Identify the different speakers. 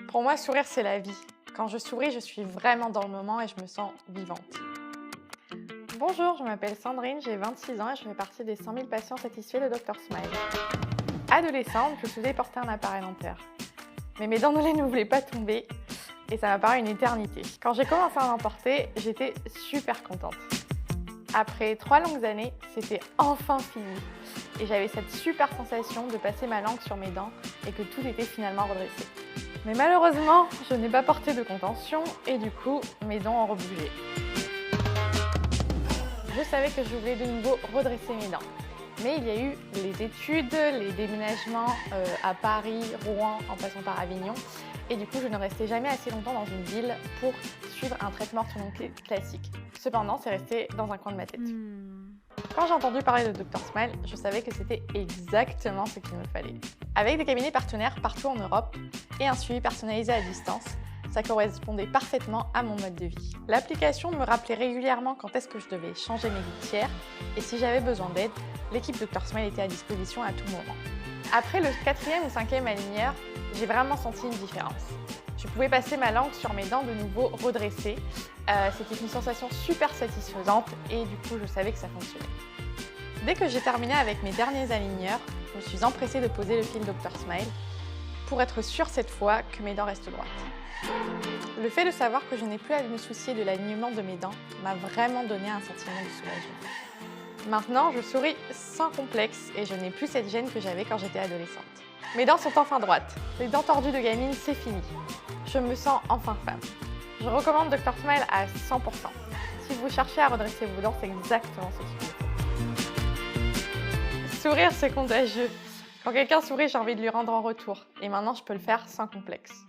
Speaker 1: Pour moi, sourire, c'est la vie. Quand je souris, je suis vraiment dans le moment et je me sens vivante. Bonjour, je m'appelle Sandrine, j'ai 26 ans et je fais partie des 100 000 patients satisfaits de Dr Smile. Adolescente, je souhaitais porter un appareil dentaire. Mais mes dents de lait ne voulaient pas tomber et ça m'a paru une éternité. Quand j'ai commencé à en porter, j'étais super contente. Après 3 longues années, c'était enfin fini. Et j'avais cette super sensation de passer ma langue sur mes dents et que tout était finalement redressé. Mais malheureusement, je n'ai pas porté de contention et du coup, mes dents ont rebougé. Je savais que je voulais de nouveau redresser mes dents. Mais il y a eu les études, les déménagements à Paris, Rouen, en passant par Avignon. Et du coup, je ne restais jamais assez longtemps dans une ville pour suivre un traitement orthodontique classique. Cependant, c'est resté dans un coin de ma tête. Quand j'ai entendu parler de Dr Smile, je savais que c'était exactement ce qu'il me fallait. Avec des cabinets partenaires partout en Europe et un suivi personnalisé à distance, ça correspondait parfaitement à mon mode de vie. L'application me rappelait régulièrement quand est-ce que je devais changer mes gouttières et si j'avais besoin d'aide, l'équipe Dr Smile était à disposition à tout moment. Après le 4e ou 5e aligneur, j'ai vraiment senti une différence. Je pouvais passer ma langue sur mes dents de nouveau redressées. C'était une sensation super satisfaisante et du coup, je savais que ça fonctionnait. Dès que j'ai terminé avec mes derniers aligneurs, je me suis empressée de poser le fil Dr Smile pour être sûre cette fois que mes dents restent droites. Le fait de savoir que je n'ai plus à me soucier de l'alignement de mes dents m'a vraiment donné un sentiment de soulagement. Maintenant, je souris sans complexe et je n'ai plus cette gêne que j'avais quand j'étais adolescente. Mes dents sont enfin droites. Les dents tordues de gamine, c'est fini. Je me sens enfin femme. Je recommande Dr Smile à 100%. Si vous cherchez à redresser vos dents, c'est exactement ce qu'il faut. Sourire, c'est contagieux. Quand quelqu'un sourit, j'ai envie de lui rendre en retour. Et maintenant, je peux le faire sans complexe.